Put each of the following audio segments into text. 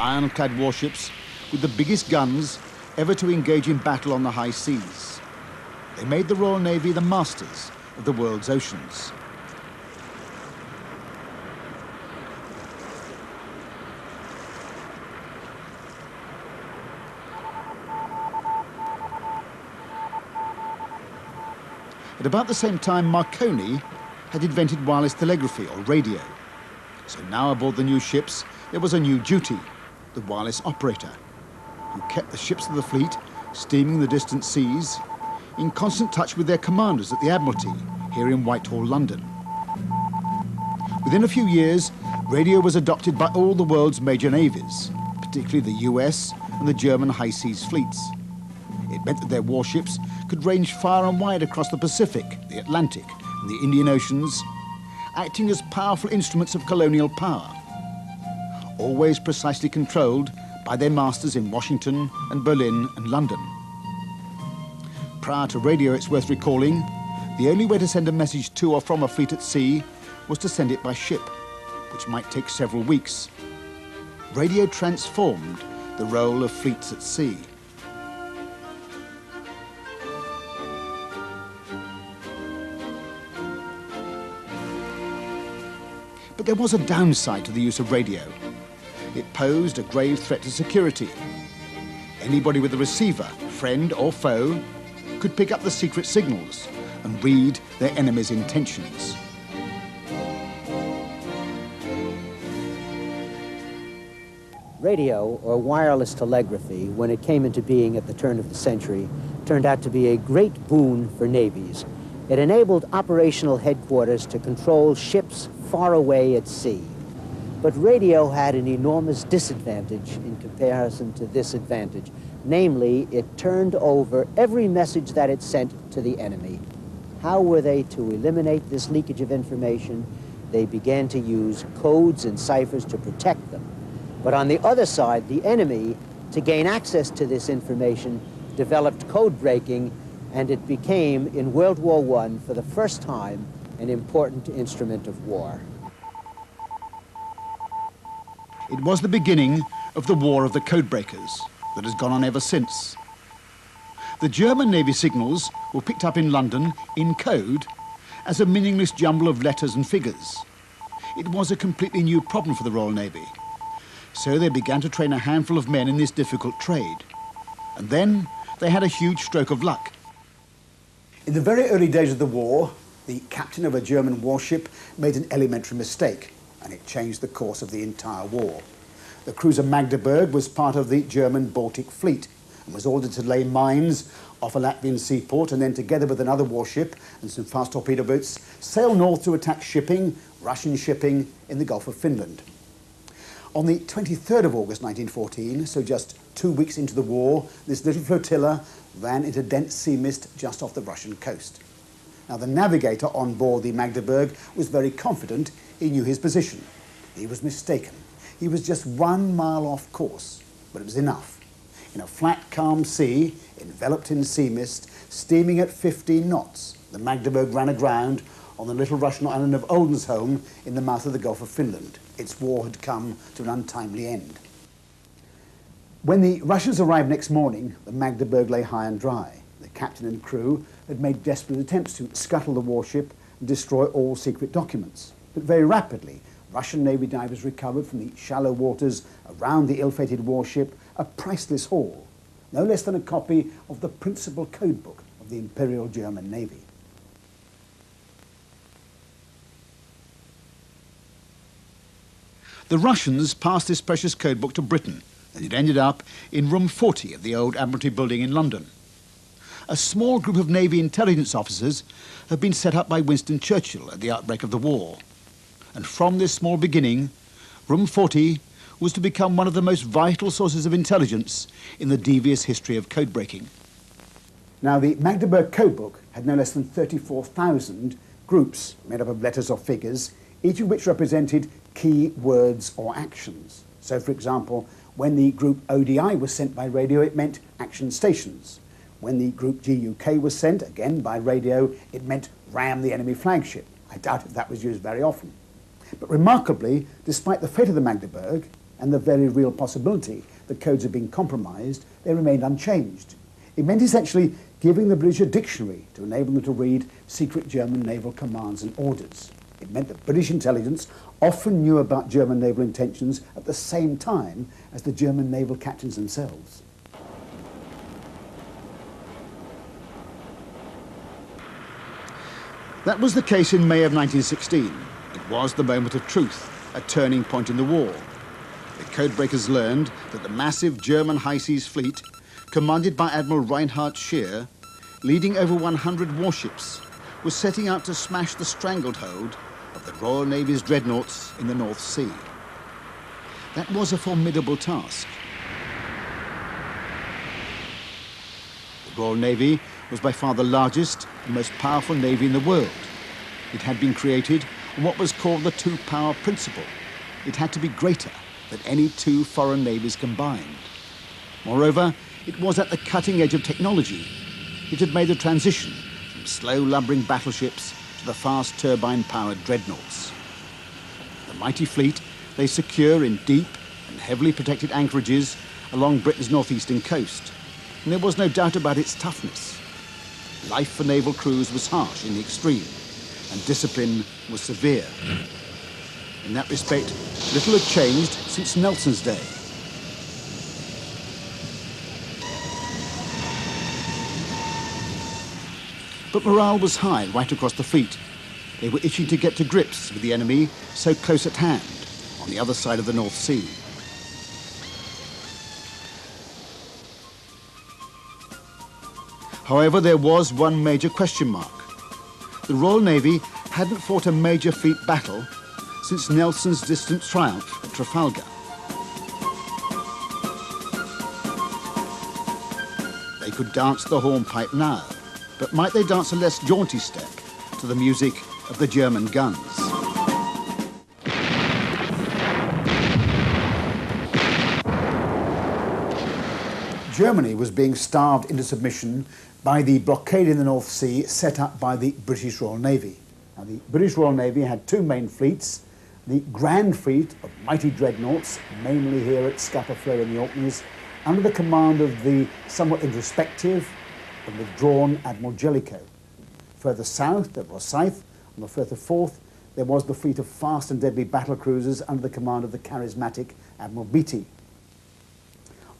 ironclad warships with the biggest guns ever to engage in battle on the high seas. They made the Royal Navy the masters of the world's oceans. At about the same time, Marconi had invented wireless telegraphy, or radio. So now aboard the new ships, there was a new duty, the wireless operator, who kept the ships of the fleet steaming the distant seas, in constant touch with their commanders at the Admiralty, here in Whitehall, London. Within a few years, radio was adopted by all the world's major navies, particularly the US and the German high seas fleets. It meant that their warships could range far and wide across the Pacific, the Atlantic, and the Indian Oceans, acting as powerful instruments of colonial power, always precisely controlled by their masters in Washington and Berlin and London. Prior to radio, it's worth recalling, the only way to send a message to or from a fleet at sea was to send it by ship, which might take several weeks. Radio transformed the role of fleets at sea. But there was a downside to the use of radio. It posed a grave threat to security. Anybody with a receiver, friend or foe, could pick up the secret signals and read their enemy's intentions. Radio, or wireless telegraphy, when it came into being at the turn of the century, turned out to be a great boon for navies. It enabled operational headquarters to control ships far away at sea. But radio had an enormous disadvantage in comparison to this advantage. Namely, it turned over every message that it sent to the enemy. How were they to eliminate this leakage of information? They began to use codes and ciphers to protect them. But on the other side, the enemy, to gain access to this information, developed code breaking, and it became, in World War I, for the first time, an important instrument of war. It was the beginning of the War of the Codebreakers that has gone on ever since. The German Navy signals were picked up in London in code as a meaningless jumble of letters and figures. It was a completely new problem for the Royal Navy. So they began to train a handful of men in this difficult trade. And then they had a huge stroke of luck. In the very early days of the war, the captain of a German warship made an elementary mistake, and it changed the course of the entire war. The cruiser Magdeburg was part of the German Baltic Fleet and was ordered to lay mines off a Latvian seaport and then, together with another warship and some fast torpedo boats, sail north to attack shipping, Russian shipping, in the Gulf of Finland. On the 23rd of August 1914, so just 2 weeks into the war, this little flotilla ran into dense sea mist just off the Russian coast. Now, the navigator on board the Magdeburg was very confident he knew his position. He was mistaken. He was just 1 mile off course, but it was enough. In a flat, calm sea, enveloped in sea mist, steaming at 15 knots, the Magdeburg ran aground on the little Russian island of Odensholm in the mouth of the Gulf of Finland. Its war had come to an untimely end. When the Russians arrived next morning, the Magdeburg lay high and dry. The captain and crew had made desperate attempts to scuttle the warship and destroy all secret documents. But very rapidly, Russian Navy divers recovered from the shallow waters around the ill-fated warship a priceless haul, no less than a copy of the principal codebook of the Imperial German Navy. The Russians passed this precious codebook to Britain, and it ended up in room 40 of the old Admiralty building in London. A small group of Navy intelligence officers had been set up by Winston Churchill at the outbreak of the war. And from this small beginning, room 40 was to become one of the most vital sources of intelligence in the devious history of code breaking. Now, the Magdeburg codebook had no less than 34,000 groups made up of letters or figures, each of which represented key words or actions. So, for example, when the group ODI was sent by radio, it meant action stations. When the group GUK was sent, again by radio, it meant ram the enemy flagship. I doubt if that was used very often. But remarkably, despite the fate of the Magdeburg and the very real possibility that codes had been compromised, they remained unchanged. It meant essentially giving the British a dictionary to enable them to read secret German naval commands and orders. It meant that British intelligence often knew about German naval intentions at the same time as the German naval captains themselves. That was the case in May of 1916. It was the moment of truth, a turning point in the war. The codebreakers learned that the massive German high seas fleet, commanded by Admiral Reinhard Scheer, leading over 100 warships, was setting out to smash the stranglehold of the Royal Navy's dreadnoughts in the North Sea. That was a formidable task. The Royal Navy was by far the largest and most powerful navy in the world. It had been created on what was called the two-power principle. It had to be greater than any two foreign navies combined. Moreover, it was at the cutting edge of technology. It had made the transition from slow lumbering battleships to the fast turbine-powered dreadnoughts. The mighty fleet lay secure in deep and heavily protected anchorages along Britain's northeastern coast, and there was no doubt about its toughness. Life for naval crews was harsh in the extreme, and discipline was severe. In that respect, little had changed since Nelson's day. But morale was high right across the fleet. They were itching to get to grips with the enemy so close at hand, on the other side of the North Sea. However, there was one major question mark. The Royal Navy hadn't fought a major fleet battle since Nelson's distant triumph at Trafalgar. They could dance the hornpipe now, but might they dance a less jaunty step to the music of the German guns? Germany was being starved into submission by the blockade in the North Sea set up by the British Royal Navy. Now, the British Royal Navy had two main fleets, the Grand Fleet of mighty dreadnoughts, mainly here at Scapa Flow in the Orkneys, under the command of the somewhat introspective and withdrawn Admiral Jellicoe. Further south at Rosyth, on the Firth of Forth, there was the fleet of fast and deadly battle cruisers under the command of the charismatic Admiral Beatty.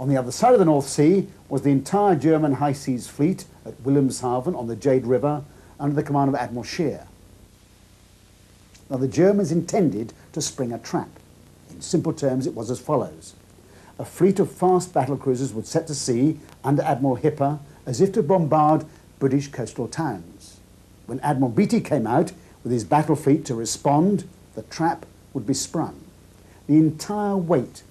On the other side of the North Sea was the entire German high seas fleet at Wilhelmshaven on the Jade River under the command of Admiral Scheer. Now, the Germans intended to spring a trap. In simple terms, it was as follows. A fleet of fast battle cruisers would set to sea under Admiral Hipper as if to bombard British coastal towns. When Admiral Beatty came out with his battle fleet to respond, the trap would be sprung. The entire weight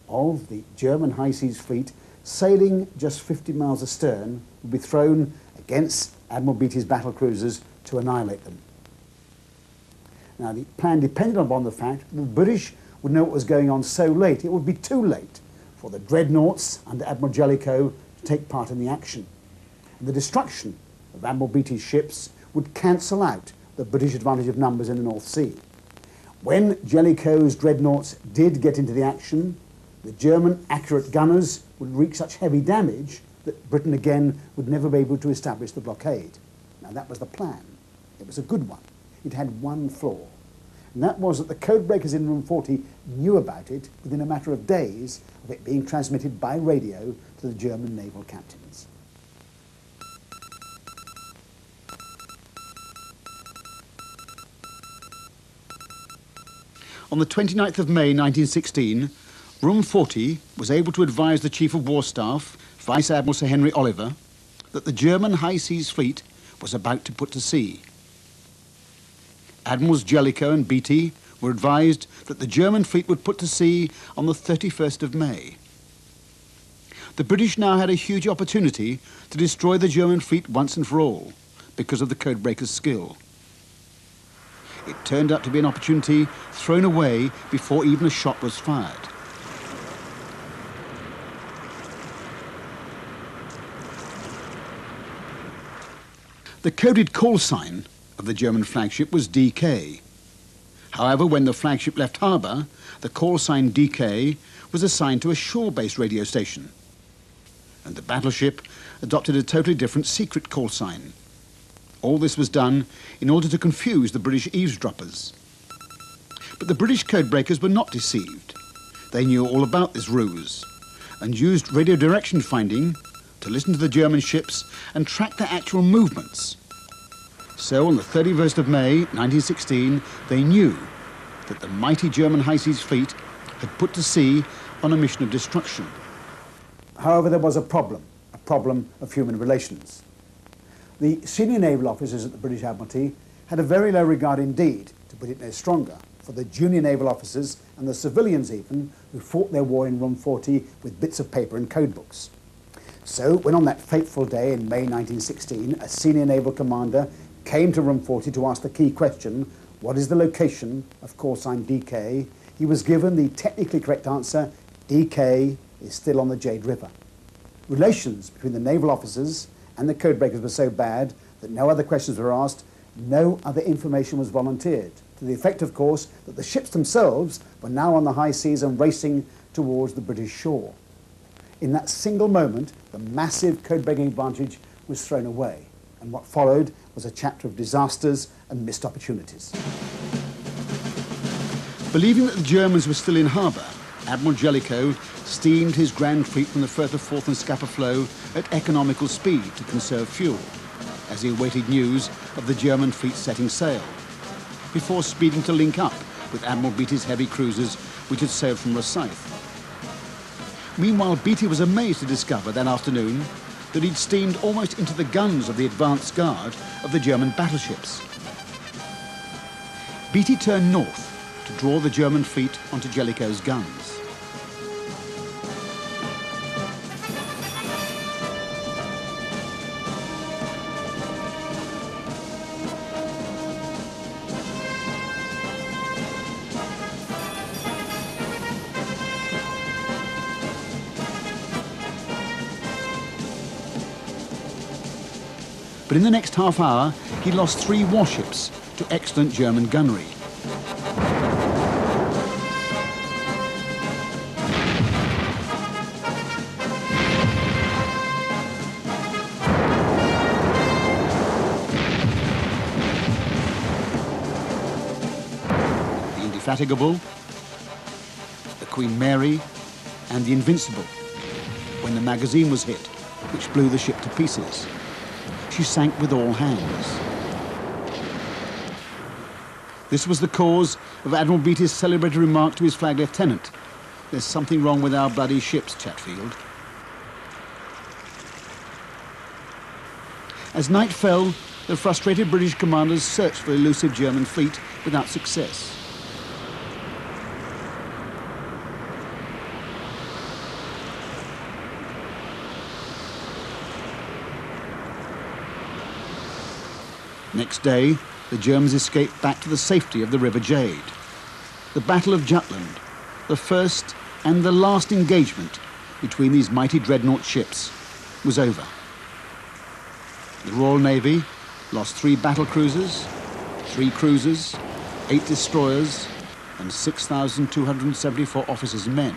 of the German high seas fleet, sailing just 50 miles astern, would be thrown against Admiral Beatty's battle cruisers to annihilate them. Now, the plan depended upon the fact that the British would know what was going on so late. It would be too late for the dreadnoughts under Admiral Jellicoe to take part in the action. And the destruction of Admiral Beatty's ships would cancel out the British advantage of numbers in the North Sea. When Jellicoe's dreadnoughts did get into the action, the German accurate gunners would wreak such heavy damage that Britain again would never be able to establish the blockade. Now, that was the plan. It was a good one. It had one flaw, and that was that the codebreakers in Room 40 knew about it within a matter of days of it being transmitted by radio to the German naval captains. On the 29th of May 1916, Room 40 was able to advise the Chief of War Staff, Vice Admiral Sir Henry Oliver, that the German high seas fleet was about to put to sea. Admirals Jellicoe and Beatty were advised that the German fleet would put to sea on the 31st of May. The British now had a huge opportunity to destroy the German fleet once and for all because of the codebreakers' skill. It turned out to be an opportunity thrown away before even a shot was fired. The coded call sign of the German flagship was DK. However, when the flagship left harbour, the call sign DK was assigned to a shore-based radio station, and the battleship adopted a totally different secret call sign. All this was done in order to confuse the British eavesdroppers. But the British codebreakers were not deceived. They knew all about this ruse and used radio direction finding to listen to the German ships and track their actual movements. So on the 31st of May 1916, they knew that the mighty German high seas fleet had put to sea on a mission of destruction. However, there was a problem of human relations. The senior naval officers at the British Admiralty had a very low regard indeed, to put it no stronger, for the junior naval officers and the civilians even who fought their war in Room 40 with bits of paper and codebooks. So when on that fateful day in May 1916 a senior naval commander came to Room 40 to ask the key question, what is the location of call sign DK, he was given the technically correct answer, DK is still on the Jade River. Relations between the naval officers and the codebreakers were so bad that no other questions were asked, no other information was volunteered, to the effect, of course, that the ships themselves were now on the high seas and racing towards the British shore. In that single moment, the massive codebreaking advantage was thrown away, and what followed was a chapter of disasters and missed opportunities. Believing that the Germans were still in harbour, Admiral Jellicoe steamed his Grand Fleet from the Firth of Forth and Scapa Flow at economical speed to conserve fuel, as he awaited news of the German fleet setting sail, before speeding to link up with Admiral Beatty's heavy cruisers, which had sailed from Rosyth. Meanwhile, Beatty was amazed to discover that afternoon that he'd steamed almost into the guns of the advanced guard of the German battleships. Beatty turned north to draw the German fleet onto Jellicoe's guns. But in the next half hour, he lost 3 warships to excellent German gunnery. The Indefatigable, the Queen Mary, and the Invincible, when the magazine was hit, which blew the ship to pieces. She sank with all hands. This was the cause of Admiral Beatty's celebrated remark to his flag lieutenant, "There's something wrong with our bloody ships, Chatfield." As night fell, the frustrated British commanders searched for the elusive German fleet without success. Next day, the Germans escaped back to the safety of the River Jade. The Battle of Jutland, the first and the last engagement between these mighty dreadnought ships, was over. The Royal Navy lost 3 battle cruisers, 3 cruisers, 8 destroyers, and 6,274 officers and men.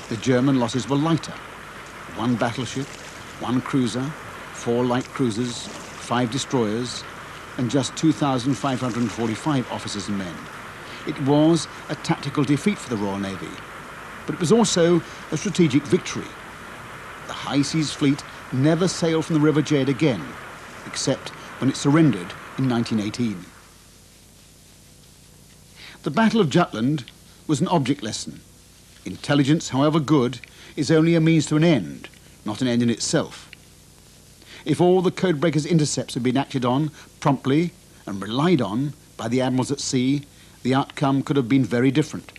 The German losses were lighter: 1 battleship, 1 cruiser, 4 light cruisers, 5 destroyers, and just 2,545 officers and men. It was a tactical defeat for the Royal Navy, but it was also a strategic victory. The High Seas Fleet never sailed from the River Jade again, except when it surrendered in 1918. The Battle of Jutland was an object lesson. Intelligence, however good, is only a means to an end, not an end in itself. If all the codebreakers' intercepts had been acted on promptly and relied on by the admirals at sea, the outcome could have been very different.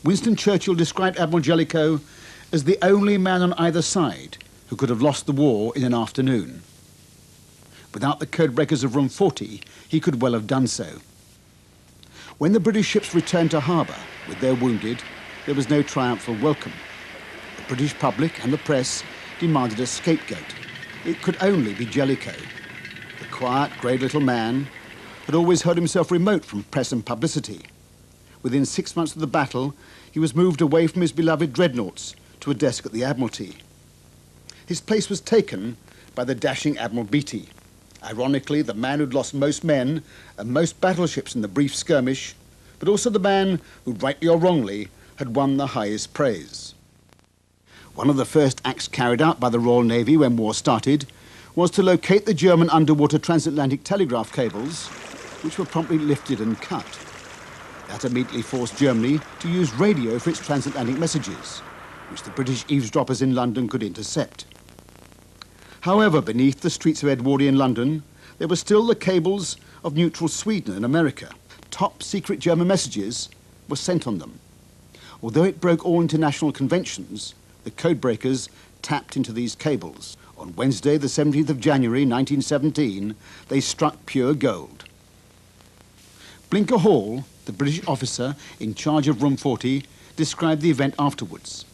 Winston Churchill described Admiral Jellicoe as the only man on either side who could have lost the war in an afternoon. Without the codebreakers of Room 40, he could well have done so. When the British ships returned to harbour with their wounded, there was no triumphal welcome. The British public and the press demanded a scapegoat. It could only be Jellicoe. The quiet, grave little man had always held himself remote from press and publicity. within 6 months of the battle, he was moved away from his beloved dreadnoughts to a desk at the Admiralty. His place was taken by the dashing Admiral Beatty, ironically the man who'd lost most men and most battleships in the brief skirmish, but also the man who, rightly or wrongly, had won the highest praise. One of the first acts carried out by the Royal Navy when war started was to locate the German underwater transatlantic telegraph cables, which were promptly lifted and cut. That immediately forced Germany to use radio for its transatlantic messages, which the British eavesdroppers in London could intercept. However, beneath the streets of Edwardian London, there were still the cables of neutral Sweden and America. Top secret German messages were sent on them. Although it broke all international conventions, the codebreakers tapped into these cables. On Wednesday, the 17th of January, 1917, they struck pure gold. Blinker Hall, the British officer in charge of Room 40, described the event afterwards.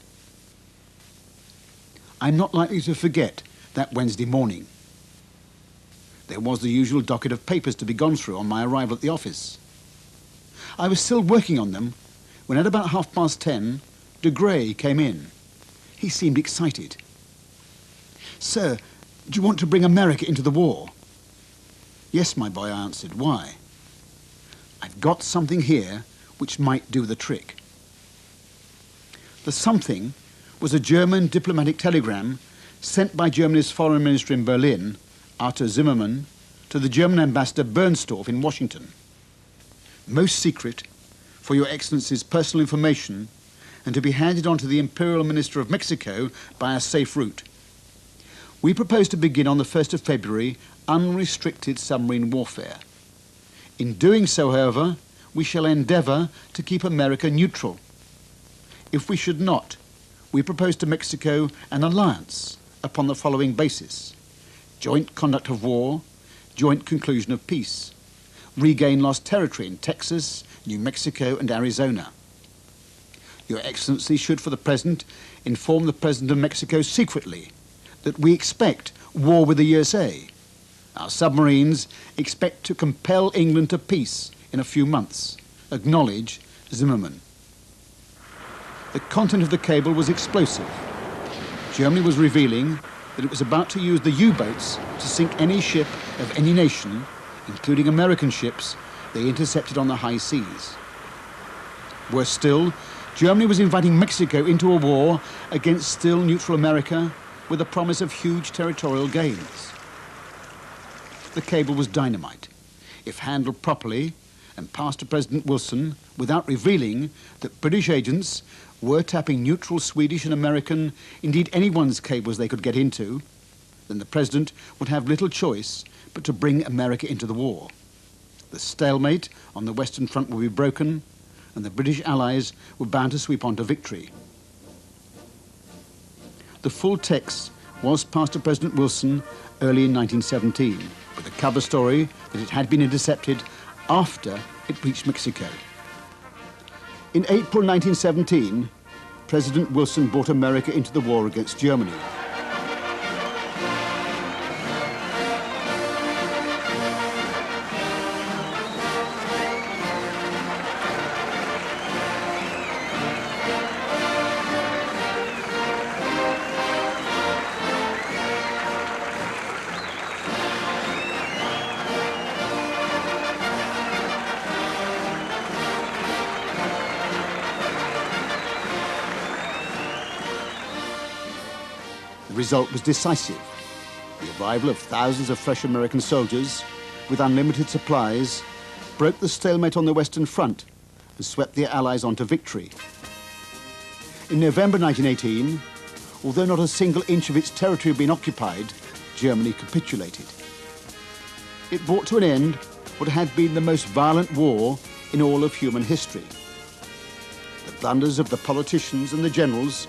"I'm not likely to forget that Wednesday morning. There was the usual docket of papers to be gone through on my arrival at the office. I was still working on them when at about 10:30, de Grey came in. He seemed excited. 'Sir, do you want to bring America into the war?' 'Yes, my boy,' I answered. 'Why?' 'I've got something here which might do the trick.' The something was a German diplomatic telegram sent by Germany's foreign minister in Berlin, Arthur Zimmermann, to the German ambassador Bernstorff in Washington. "Most secret, for your excellency's personal information, and to be handed on to the imperial minister of Mexico by a safe route. We propose to begin on the 1st of February unrestricted submarine warfare. In doing so, however, we shall endeavour to keep America neutral. If we should not, we propose to Mexico an alliance upon the following basis: joint conduct of war, joint conclusion of peace, regain lost territory in Texas, New Mexico and Arizona. Your Excellency should for the present inform the President of Mexico secretly that we expect war with the USA. Our submarines expect to compel England to peace in a few months. Acknowledge, Zimmermann." The content of the cable was explosive. Germany was revealing that it was about to use the U-boats to sink any ship of any nation, including American ships, they intercepted on the high seas. Worse still, Germany was inviting Mexico into a war against still neutral America with a promise of huge territorial gains. The cable was dynamite. If handled properly and passed to President Wilson without revealing that British agents were tapping neutral Swedish and American, indeed anyone's cables they could get into, then the President would have little choice but to bring America into the war. The stalemate on the Western Front would be broken, and the British Allies were bound to sweep on to victory. The full text was passed to President Wilson early in 1917, with a cover story that it had been intercepted after it reached Mexico. In April 1917, President Wilson brought America into the war against Germany. The result was decisive. The arrival of thousands of fresh American soldiers with unlimited supplies broke the stalemate on the Western Front and swept the Allies on to victory. In November 1918, although not a single inch of its territory had been occupied, Germany capitulated. It brought to an end what had been the most violent war in all of human history. The blunders of the politicians and the generals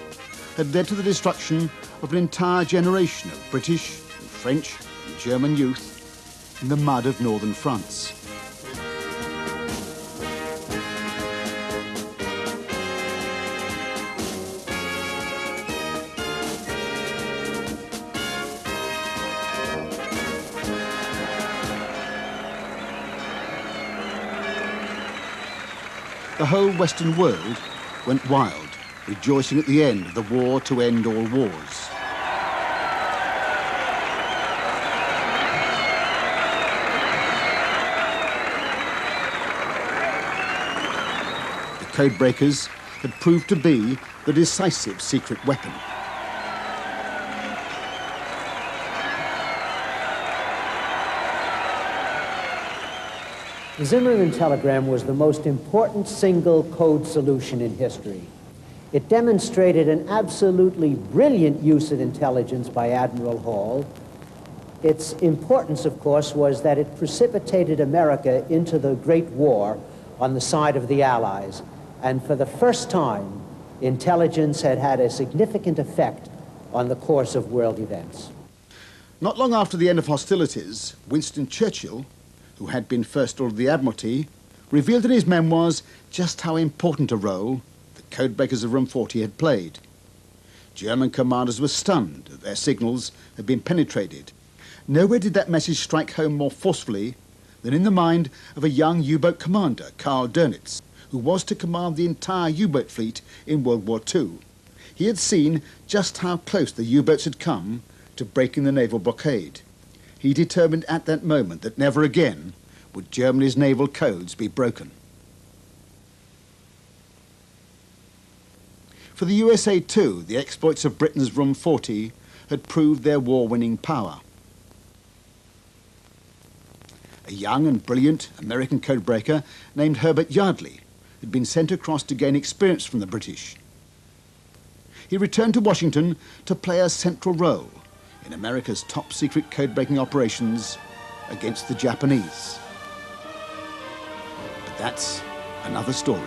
had led to the destruction of an entire generation of British and French and German youth in the mud of northern France. The the whole Western world went wild, rejoicing at the end of the war to end all wars. The codebreakers had proved to be the decisive secret weapon. The Zimmerman telegram was the most important single code solution in history. It demonstrated an absolutely brilliant use of intelligence by Admiral Hall. Its importance, of course, was that it precipitated America into the Great War on the side of the Allies. And for the first time, intelligence had had a significant effect on the course of world events. Not long after the end of hostilities, Winston Churchill, who had been First Lord of the Admiralty, revealed in his memoirs just how important a role the codebreakers of Room 40 had played. German commanders were stunned that their signals had been penetrated. Nowhere did that message strike home more forcefully than in the mind of a young U-boat commander, Karl Dönitz, who was to command the entire U-boat fleet in World War II. He had seen just how close the U-boats had come to breaking the naval blockade. He determined at that moment that never again would Germany's naval codes be broken. For the USA too, the exploits of Britain's Room 40 had proved their war-winning power. A young and brilliant American codebreaker named Herbert Yardley had been sent across to gain experience from the British. He returned to Washington to play a central role in America's top-secret code-breaking operations against the Japanese. But that's another story.